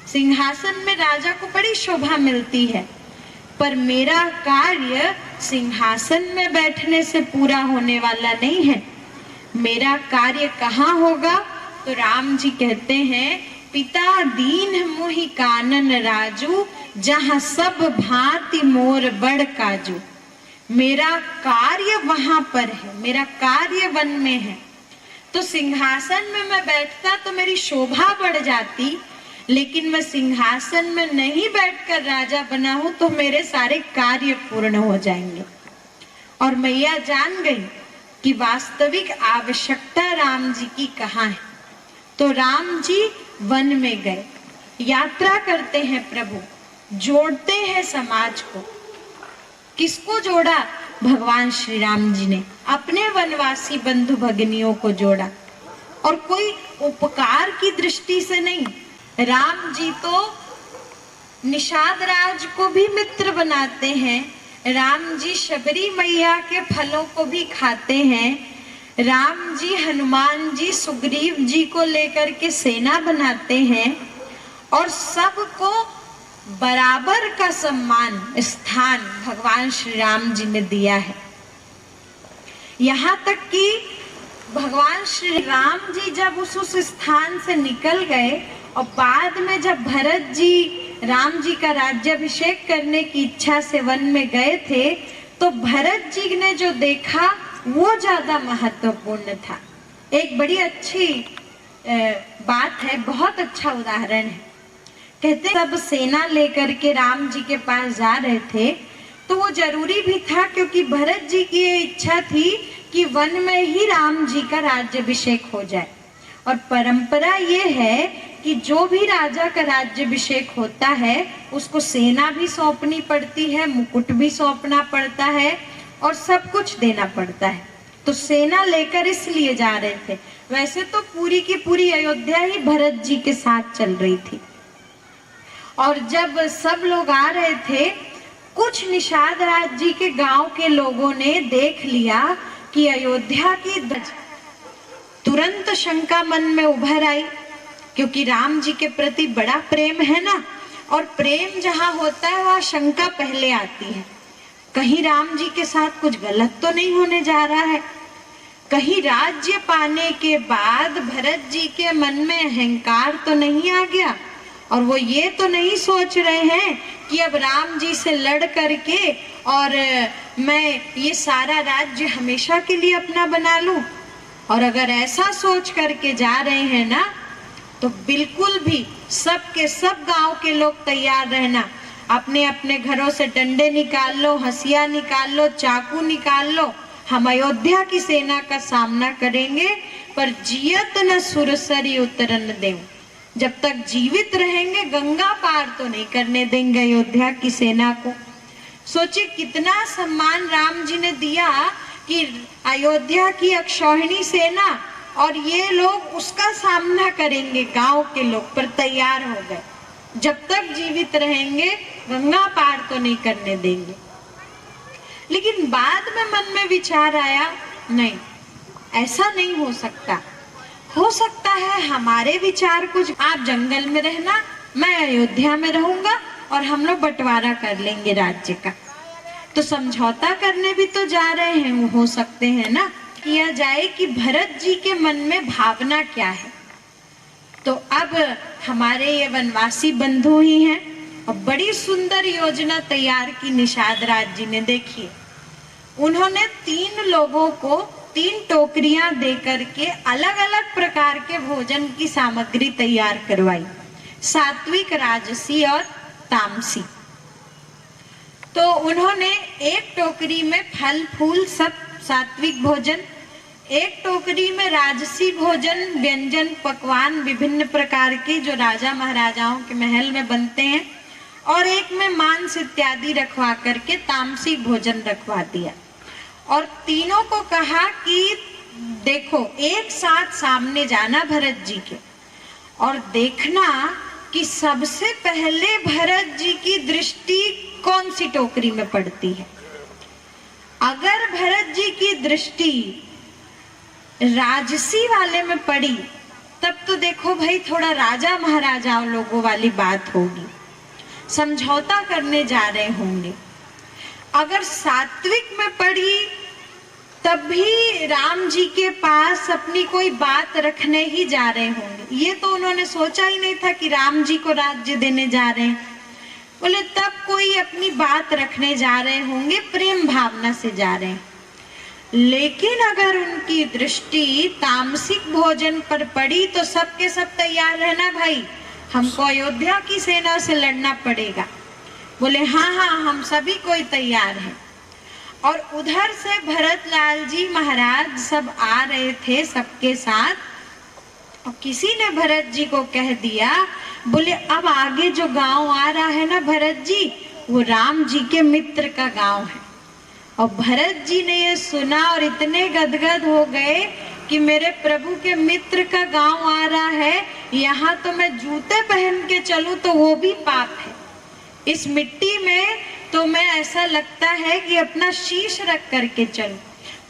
सिंहासन में राजा को बड़ी शोभा मिलती है, पर मेरा कार्य सिंहासन में बैठने से पूरा होने वाला नहीं है। मेरा कार्य कहाँ होगा? तो राम जी कहते हैं, पिता दीन मोहि कानन राजू, जहाँ सब भांति मोर बड़ काजू। मेरा कार्य वहां पर है, मेरा कार्य वन में है। तो सिंहासन में मैं बैठता तो मेरी शोभा बढ़ जाती, लेकिन मैं सिंहासन में नहीं बैठकर राजा बना हूं तो मेरे सारे कार्य पूर्ण हो जाएंगे। और मैया जान गई कि वास्तविक आवश्यकता राम जी की कहाँ है। तो राम जी वन में गए, यात्रा करते हैं प्रभु, जोड़ते हैं समाज को। किसको जोड़ा? भगवान श्री राम जी ने अपने वनवासी बंधु भगिनियों को जोड़ा, और कोई उपकार की दृष्टि से नहीं। राम जी तो निषाद राज को भी मित्र बनाते हैं, राम जी शबरी मैया के फलों को भी खाते हैं, राम जी हनुमान जी सुग्रीव जी को लेकर के सेना बनाते हैं, और सबको बराबर का सम्मान स्थान भगवान श्री राम जी ने दिया है। यहाँ तक कि भगवान श्री राम जी जब उस स्थान से निकल गए और बाद में जब भरत जी राम जी का राज्याभिषेक करने की इच्छा से वन में गए थे, तो भरत जी ने जो देखा वो ज्यादा महत्वपूर्ण था। एक बड़ी अच्छी बात है, बहुत अच्छा उदाहरण है। कहते सब सेना लेकर के राम जी के पास जा रहे थे, तो वो जरूरी भी था क्योंकि भरत जी की ये इच्छा थी कि वन में ही राम जी का राज्याभिषेक हो जाए। और परंपरा ये है कि जो भी राजा का राज्याभिषेक होता है उसको सेना भी सौंपनी पड़ती है, मुकुट भी सौंपना पड़ता है और सब कुछ देना पड़ता है। तो सेना लेकर इसलिए जा रहे थे। वैसे तो पूरी की पूरी अयोध्या ही भरत जी के साथ चल रही थी। और जब सब लोग आ रहे थे, कुछ निषाद राज जी के गांव के लोगों ने देख लिया कि अयोध्या की तुरंत शंका मन में उभर आई, क्योंकि राम जी के प्रति बड़ा प्रेम है ना, और प्रेम जहाँ होता है वहाँ शंका पहले आती है। कहीं राम जी के साथ कुछ गलत तो नहीं होने जा रहा है, कहीं राज्य पाने के बाद भरत जी के मन में अहंकार तो नहीं आ गया, और वो ये तो नहीं सोच रहे हैं कि अब राम जी से लड़ करके और मैं ये सारा राज्य हमेशा के लिए अपना बना लूं। और अगर ऐसा सोच करके जा रहे हैं ना, तो बिल्कुल भी सब के सब गांव के लोग तैयार रहना। अपने अपने घरों से डंडे निकाल लो, हंसिया निकाल लो, चाकू निकाल लो। हम अयोध्या की सेना का सामना करेंगे, पर जियत न सुरसरी उतरन देव। जब तक जीवित रहेंगे गंगा पार तो नहीं करने देंगे अयोध्या की सेना को। सोचिए कितना सम्मान राम जी ने दिया कि अयोध्या की अक्षौहिणी सेना और ये लोग उसका सामना करेंगे। गांव के लोग पर तैयार हो गए, जब तक जीवित रहेंगे गंगा पार तो नहीं करने देंगे। लेकिन बाद में मन में विचार आया, नहीं ऐसा नहीं हो सकता। हो सकता है हमारे विचार कुछ, आप जंगल में रहना, मैं अयोध्या में रहूंगा और हम लोग बंटवारा कर लेंगे राज्य का। तो समझौता करने भी तो जा रहे हैं, वो हो सकते हैं ना, किया जाए कि भरत जी के मन में भावना क्या है। तो अब हमारे ये वनवासी बंधु ही हैं, और बड़ी सुंदर योजना तैयार की निषाद राज जी ने। देखिए, उन्होंने 3 लोगों को 3 टोकरियां दे करके अलग अलग प्रकार के भोजन की सामग्री तैयार करवाई, सात्विक, राजसी और तामसी। तो उन्होंने एक टोकरी में फल फूल सब सात्विक भोजन, एक टोकरी में राजसी भोजन, व्यंजन पकवान विभिन्न प्रकार के जो राजा महाराजाओं के महल में बनते हैं, और एक में मांस इत्यादि रखवा करके तामसी भोजन रखवा दिया। और तीनों को कहा कि देखो एक साथ सामने जाना भरत जी के, और देखना कि सबसे पहले भरत जी की दृष्टि कौन सी टोकरी में पड़ती है। अगर भरत जी की दृष्टि राजसी वाले में पड़ी तब तो देखो भाई थोड़ा राजा महाराजाओं लोगों वाली बात होगी, समझौता करने जा रहे होंगे। अगर सात्विक में पड़ी तब भी राम जी के पास अपनी कोई बात रखने ही जा रहे होंगे। ये तो उन्होंने सोचा ही नहीं था कि राम जी को राज्य देने जा रहे हैं। बोले तब कोई अपनी बात रखने जा रहे होंगे, प्रेम भावना से जा रहे हैं। लेकिन अगर उनकी दृष्टि तामसिक भोजन पर पड़ी तो सबके सब तैयार रहना भाई, हमको अयोध्या की सेना से लड़ना पड़ेगा। बोले हाँ हाँ हम सभी कोई तैयार हैं। और उधर से भरत लाल जी महाराज सब आ रहे थे सबके साथ, और किसी ने भरत जी को कह दिया, बोले अब आगे जो गांव आ रहा है ना भरत जी, वो राम जी के मित्र का गांव है। और भरत जी ने ये सुना और इतने गदगद हो गए कि मेरे प्रभु के मित्र का गांव आ रहा है, यहाँ तो मैं जूते पहन के चलूं तो वो भी पाप है, इस मिट्टी में तो मैं ऐसा लगता है कि अपना शीश रख करके चलूं।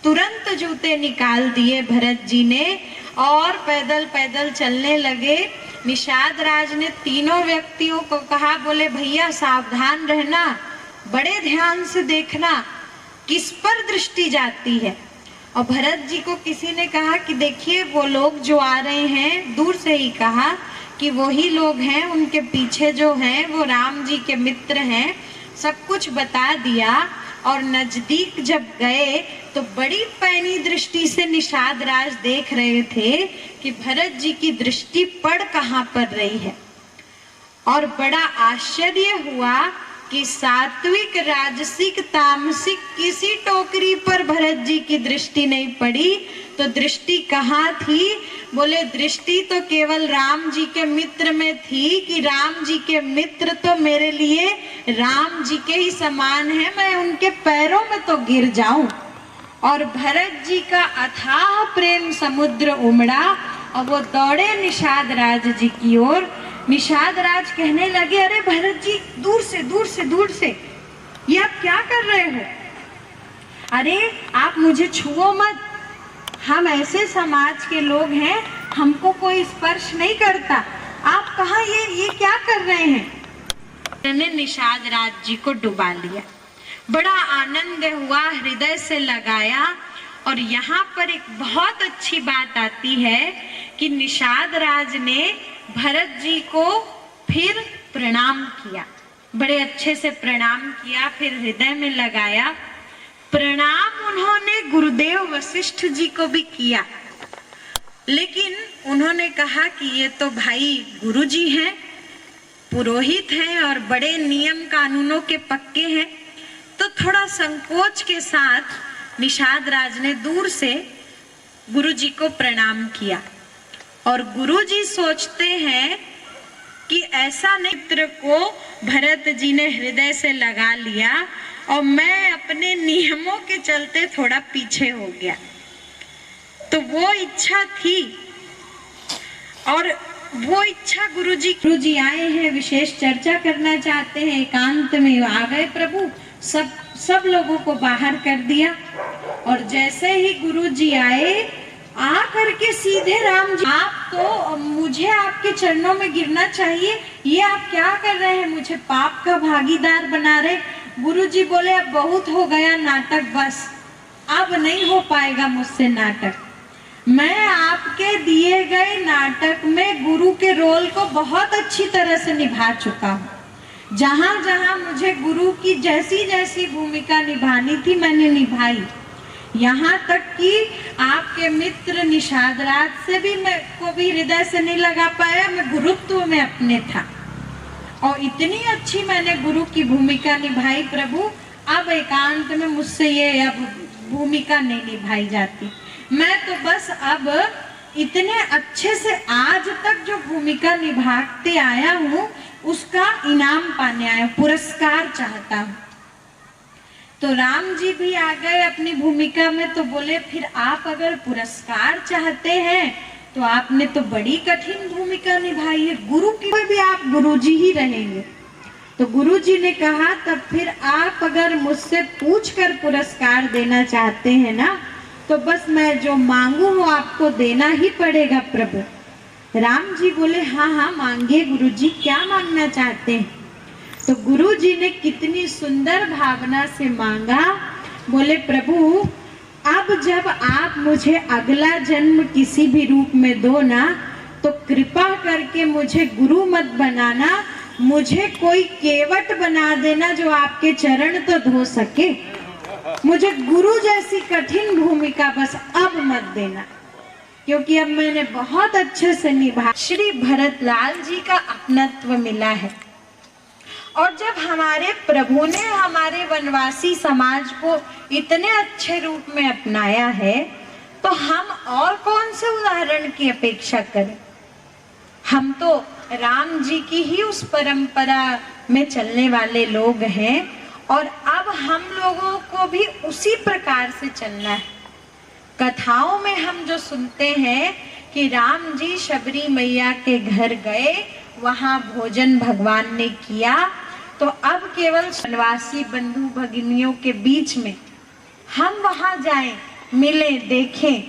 तुरंत जूते निकाल दिए भरत जी ने और पैदल पैदल चलने लगे। निषाद राज ने तीनों व्यक्तियों को कहा, बोले भैया सावधान रहना, बड़े ध्यान से देखना किस पर दृष्टि जाती है। और भरत जी को किसी ने कहा कि देखिए वो लोग जो आ रहे हैं, दूर से ही कहा कि वही लोग हैं, उनके पीछे जो हैं वो राम जी के मित्र हैं। सब कुछ बता दिया और नजदीक जब गए तो बड़ी पैनी दृष्टि से निषाद राज देख रहे थे कि भरत जी की दृष्टि पड़ कहाँ पर रही है। और बड़ा आश्चर्य हुआ कि सात्विक राजसिक तामसिक किसी टोकरी पर भरत जी की दृष्टि नहीं पड़ी। तो दृष्टि कहाँ थी? बोले दृष्टि तो केवल राम जी के मित्र में थी कि राम जी के मित्र तो मेरे लिए राम जी के ही समान है, मैं उनके पैरों में तो गिर जाऊं। और भरत जी का अथाह प्रेम समुद्र उमड़ा और वो दौड़े निषाद राज जी की ओर। निषाद राज कहने लगे, अरे भरत जी दूर से दूर से दूर से, ये आप क्या कर रहे हो? अरे आप मुझे छुओ मत, हम ऐसे समाज के लोग हैं, हमको कोई स्पर्श नहीं करता, आप कहाँ ये क्या कर रहे हैं? मैंने निषाद राज जी को डुबा लिया, बड़ा आनंद हुआ, हृदय से लगाया। और यहाँ पर एक बहुत अच्छी बात आती है कि निषाद राज ने भरत जी को फिर प्रणाम किया, बड़े अच्छे से प्रणाम किया, फिर हृदय में लगाया। प्रणाम उन्होंने गुरुदेव वशिष्ठ जी को भी किया, लेकिन उन्होंने कहा कि ये तो भाई गुरु जी हैं, पुरोहित हैं और बड़े नियम कानूनों के पक्के हैं। तो थोड़ा संकोच के साथ निषाद राज ने दूर से गुरु जी को प्रणाम किया। और गुरु जी सोचते हैं कि ऐसा मित्र को भरत जी ने हृदय से लगा लिया और मैं अपने नियमों के चलते थोड़ा पीछे हो गया। तो वो इच्छा थी और वो इच्छा गुरु जी आए हैं, विशेष चर्चा करना चाहते हैं, एकांत में आ गए प्रभु, सब लोगों को बाहर कर दिया। और जैसे ही गुरु जी आए, आ करके सीधे राम जी, आप तो मुझे आपके चरणों में गिरना चाहिए, ये आप क्या कर रहे हैं, मुझे पाप का भागीदार बना रहे। गुरु जी बोले अब बहुत हो गया नाटक, बस अब नहीं हो पाएगा मुझसे नाटक। मैं आपके दिए गए नाटक में गुरु के रोल को बहुत अच्छी तरह से निभा चुका हूँ। जहां जहां मुझे गुरु की जैसी जैसी भूमिका निभानी थी मैंने निभाई। यहाँ तक कि आपके मित्र निषाद राज से भी मैं को भी हृदय से नहीं लगा पाया, मैं गुरुत्व में अपने था और इतनी अच्छी मैंने गुरु की भूमिका निभाई प्रभु, अब एकांत में मुझसे ये अब भूमिका नहीं निभाई जाती। मैं तो बस अब इतने अच्छे से आज तक जो भूमिका निभाते आया हूँ उसका इनाम पाने आया, पुरस्कार चाहता हूँ। तो राम जी भी आ गए अपनी भूमिका में, तो बोले फिर आप अगर पुरस्कार चाहते हैं तो आपने तो बड़ी कठिन भूमिका निभाई है, गुरु की भी आप गुरुजी ही रहेंगे। तो गुरुजी ने कहा तब फिर आप अगर मुझसे पूछकर पुरस्कार देना चाहते हैं ना, तो बस मैं जो मांगू वो आपको देना ही पड़ेगा प्रभु। राम जी बोले हाँ हाँ मांगिए गुरुजी, क्या मांगना चाहते हैं। तो गुरुजी ने कितनी सुंदर भावना से मांगा, बोले प्रभु अब जब आप मुझे अगला जन्म किसी भी रूप में दो ना, तो कृपा करके मुझे गुरु मत बनाना, मुझे कोई केवट बना देना जो आपके चरण तो धो सके। मुझे गुरु जैसी कठिन भूमिका बस अब मत देना, क्योंकि अब मैंने बहुत अच्छे से निभा। श्री भरतलाल जी का अपनत्व मिला है, और जब हमारे प्रभु ने हमारे वनवासी समाज को इतने अच्छे रूप में अपनाया है, तो हम और कौन से उदाहरण की अपेक्षा करें। हम तो राम जी की ही उस परंपरा में चलने वाले लोग हैं, और अब हम लोगों को भी उसी प्रकार से चलना है। कथाओं में हम जो सुनते हैं कि राम जी शबरी मैया के घर गए, वहां भोजन भगवान ने किया, तो अब केवल वनवासी बंधु भगिनियों के बीच में हम वहां जाएं, मिलें, देखें।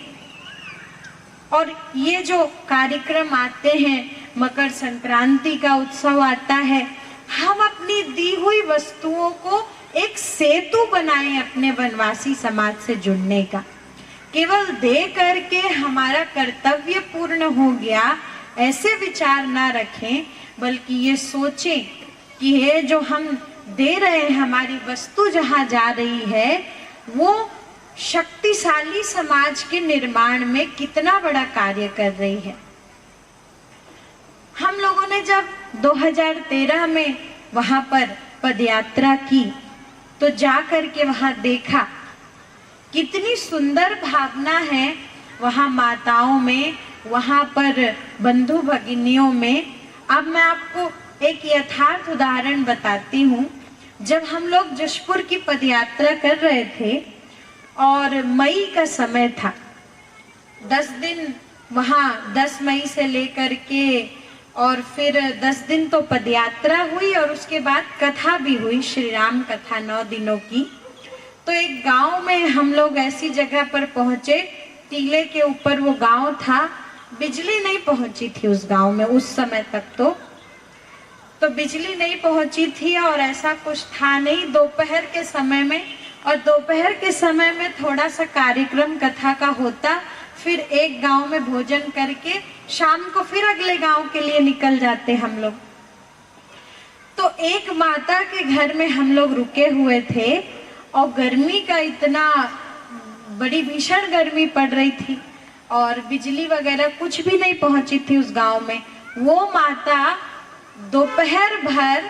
और ये जो कार्यक्रम आते हैं, मकर संक्रांति का उत्सव आता है, हम अपनी दी हुई वस्तुओं को एक सेतु बनाएं अपने वनवासी समाज से जुड़ने का। केवल दे करके हमारा कर्तव्य पूर्ण हो गया ऐसे विचार ना रखें, बल्कि ये सोचें कि ये जो हम दे रहे हैं, हमारी वस्तु जहाँ जा रही है, वो शक्तिशाली समाज के निर्माण में कितना बड़ा कार्य कर रही है। हम लोगों ने जब 2013 में वहां पर पदयात्रा की, तो जा करके वहां देखा कितनी सुंदर भावना है वहां माताओं में, वहां पर बंधु भगिनियों में। अब मैं आपको एक यथार्थ उदाहरण बताती हूँ। जब हम लोग जशपुर की पदयात्रा कर रहे थे और मई का समय था, 10 दिन वहाँ 10 मई से लेकर के, और फिर 10 दिन तो पदयात्रा हुई और उसके बाद कथा भी हुई, श्री राम कथा 9 दिनों की। तो एक गांव में हम लोग ऐसी जगह पर पहुंचे, टीले के ऊपर वो गांव था, बिजली नहीं पहुंची थी उस गांव में उस समय तक। तो बिजली नहीं पहुंची थी और ऐसा कुछ था नहीं दोपहर के समय में, और दोपहर के समय में थोड़ा सा कार्यक्रम कथा का होता, फिर एक गांव में भोजन करके शाम को फिर अगले गांव के लिए निकल जाते हम लोग। तो एक माता के घर में हम लोग रुके हुए थे, और गर्मी का इतना बड़ी भीषण गर्मी पड़ रही थी, और बिजली वगैरह कुछ भी नहीं पहुंची थी उस गांव में। वो माता दोपहर भर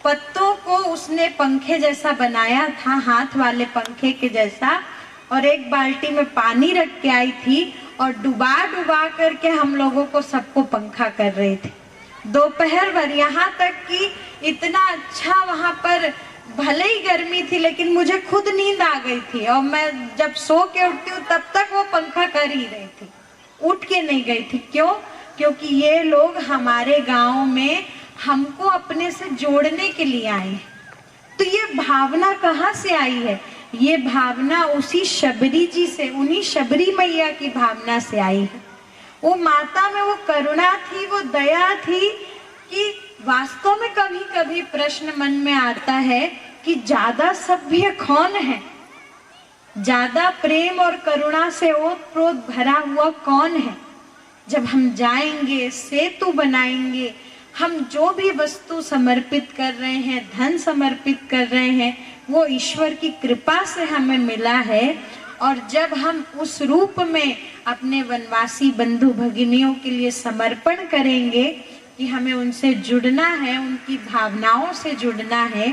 पत्तों को उसने पंखे जैसा बनाया था, हाथ वाले पंखे के जैसा, और एक बाल्टी में पानी रख के आई थी, और डुबा डुबा करके हम लोगों को सबको पंखा कर रही थी दोपहर भर। यहाँ तक कि इतना अच्छा वहां पर भले ही गर्मी थी, लेकिन मुझे खुद नींद आ गई थी, और मैं जब सो के उठती हूँ तब तक वो पंखा कर ही रही थी, उठ के नहीं गई थी। क्यों? क्योंकि ये लोग हमारे गांव में हमको अपने से जोड़ने के लिए आए हैं। तो ये भावना कहाँ से आई है? ये भावना उसी शबरी जी से, उन्हीं शबरी मैया की भावना से आई है। वो माता में वो करुणा थी, वो दया थी, कि वास्तव में कभी कभी प्रश्न मन में आता है कि ज्यादा सभ्य कौन है, ज्यादा प्रेम और करुणा से ओतप्रोत भरा हुआ कौन है। जब हम जाएंगे, सेतु बनाएंगे, हम जो भी वस्तु समर्पित कर रहे हैं, धन समर्पित कर रहे हैं, वो ईश्वर की कृपा से हमें मिला है। और जब हम उस रूप में अपने वनवासी बंधु भगिनियों के लिए समर्पण करेंगे कि हमें उनसे जुड़ना है, उनकी भावनाओं से जुड़ना है,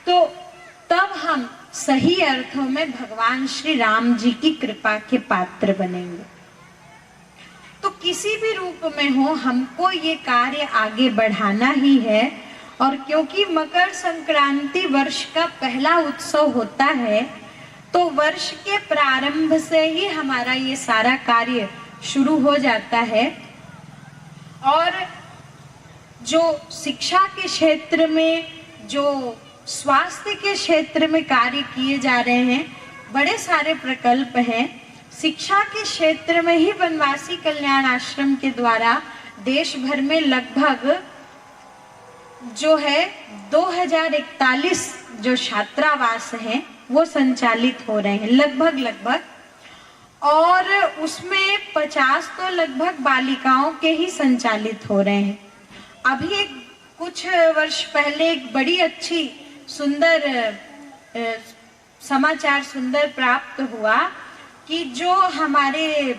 तो तब हम सही अर्थों में भगवान श्री राम जी की कृपा के पात्र बनेंगे। तो किसी भी रूप में हो, हमको ये कार्य आगे बढ़ाना ही है। और क्योंकि मकर संक्रांति वर्ष का पहला उत्सव होता है, तो वर्ष के प्रारंभ से ही हमारा ये सारा कार्य शुरू हो जाता है। और जो शिक्षा के क्षेत्र में, जो स्वास्थ्य के क्षेत्र में कार्य किए जा रहे हैं, बड़े सारे प्रकल्प हैं। शिक्षा के क्षेत्र में ही वनवासी कल्याण आश्रम के द्वारा देश भर में लगभग जो है 2041 जो छात्रावास हैं वो संचालित हो रहे हैं, लगभग। और उसमें 50 तो लगभग बालिकाओं के ही संचालित हो रहे हैं। अभी कुछ वर्ष पहले एक बड़ी अच्छी सुंदर समाचार प्राप्त हुआ कि जो हमारे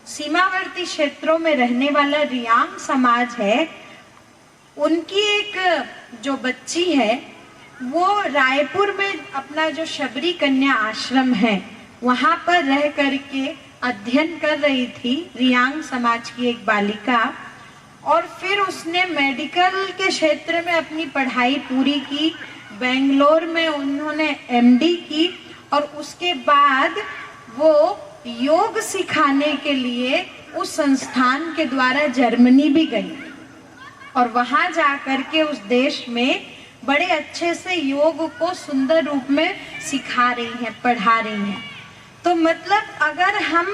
सीमावर्ती क्षेत्रों में रहने वाला रियांग समाज है, उनकी एक जो बच्ची है वो रायपुर में अपना जो शबरी कन्या आश्रम है वहां पर रह करके अध्ययन कर रही थी, रियांग समाज की एक बालिका। और फिर उसने मेडिकल के क्षेत्र में अपनी पढ़ाई पूरी की, बेंगलोर में उन्होंने एमडी की, और उसके बाद वो योग सिखाने के लिए उस संस्थान के द्वारा जर्मनी भी गई और वहां जाकर के उस देश में बड़े अच्छे से योग को सुंदर रूप में सिखा रही हैं, पढ़ा रही हैं। तो मतलब अगर हम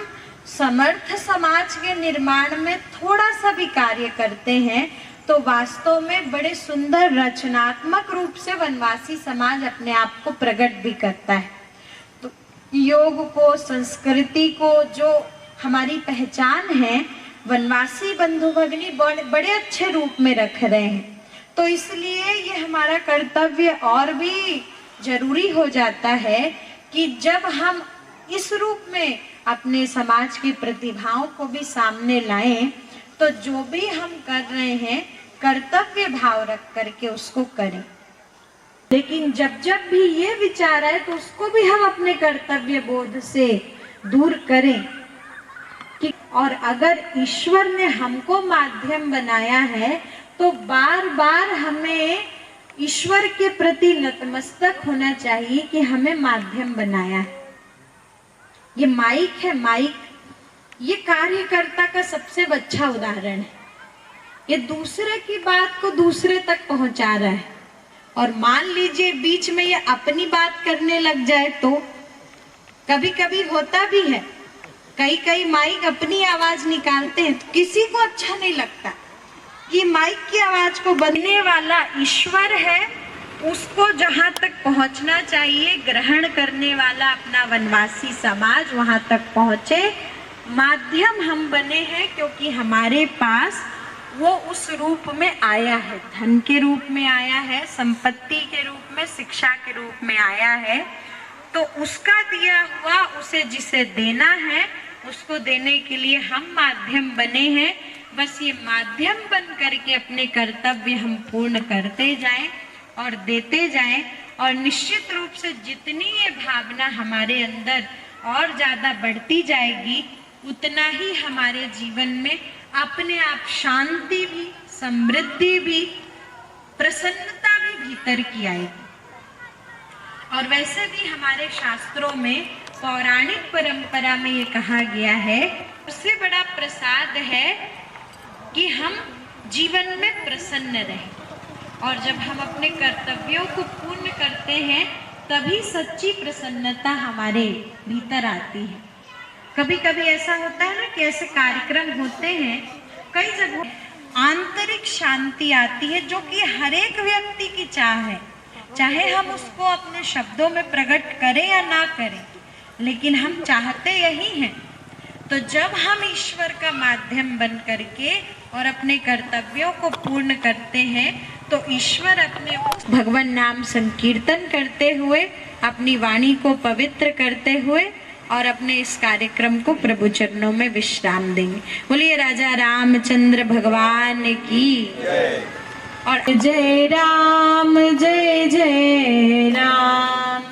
समर्थ समाज के निर्माण में थोड़ा सा भी कार्य करते हैं तो वास्तव में बड़े सुंदर रचनात्मक रूप से वनवासी समाज अपने आप को प्रकट भी करता है। तो योग को, संस्कृति को, जो हमारी पहचान है, वनवासी बंधु भगिनी बड़े अच्छे रूप में रख रहे हैं। तो इसलिए ये हमारा कर्तव्य और भी जरूरी हो जाता है कि जब हम इस रूप में अपने समाज की प्रतिभाओं को भी सामने लाएं, तो जो भी हम कर रहे हैं कर्तव्य भाव रख करके उसको करें। लेकिन जब जब भी ये विचार आए तो उसको भी हम अपने कर्तव्य बोध से दूर करें कि, और अगर ईश्वर ने हमको माध्यम बनाया है तो बार बार हमें ईश्वर के प्रति नतमस्तक होना चाहिए कि हमें माध्यम बनाया है। ये माइक है, माइक ये कार्यकर्ता का सबसे अच्छा उदाहरण है। ये दूसरे की बात को दूसरे तक पहुंचा रहा है, और मान लीजिए बीच में ये अपनी बात करने लग जाए तो कभी कभी होता भी है, कई माइक अपनी आवाज निकालते हैं तो किसी को अच्छा नहीं लगता। ये माइक की आवाज को बनने वाला ईश्वर है, उसको जहां तक पहुंचना चाहिए, ग्रहण करने वाला अपना वनवासी समाज वहां तक पहुंचे। माध्यम हम बने हैं क्योंकि हमारे पास वो उस रूप में आया है, धन के रूप में आया है, संपत्ति के रूप में, शिक्षा के रूप में आया है। तो उसका दिया हुआ उसे जिसे देना है उसको देने के लिए हम माध्यम बने हैं। बस ये माध्यम बन करके अपने कर्तव्य हम पूर्ण करते जाएं और देते जाएं, और निश्चित रूप से जितनी ये भावना हमारे अंदर और ज्यादा बढ़ती जाएगी उतना ही हमारे जीवन में अपने आप शांति भी, समृद्धि भी, प्रसन्नता भी भीतर की आएगी। और वैसे भी हमारे शास्त्रों में, पौराणिक परंपरा में ये कहा गया है, उससे बड़ा प्रसाद है कि हम जीवन में प्रसन्न रहें। और जब हम अपने कर्तव्यों को पूर्ण करते हैं तभी सच्ची प्रसन्नता हमारे भीतर आती है। कभी कभी ऐसा होता है ना कि ऐसे कार्यक्रम होते हैं कई जगह, आंतरिक शांति आती है जो कि हर एक व्यक्ति की चाह है, चाहे हम उसको अपने शब्दों में प्रकट करें या ना करें, लेकिन हम चाहते यही हैं। तो जब हम ईश्वर का माध्यम बन करके और अपने कर्तव्यों को पूर्ण करते हैं तो ईश्वर अपने भगवान नाम संकीर्तन करते हुए, अपनी वाणी को पवित्र करते हुए और अपने इस कार्यक्रम को प्रभु चरणों में विश्राम देंगे। बोलिए राजा रामचंद्र भगवान की। और जय राम जय जय राम,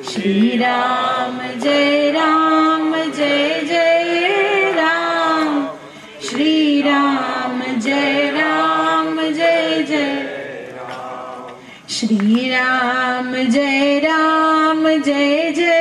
श्री राम जय राम जय जय राम, श्री राम जय राम जय जय, श्री राम जय जय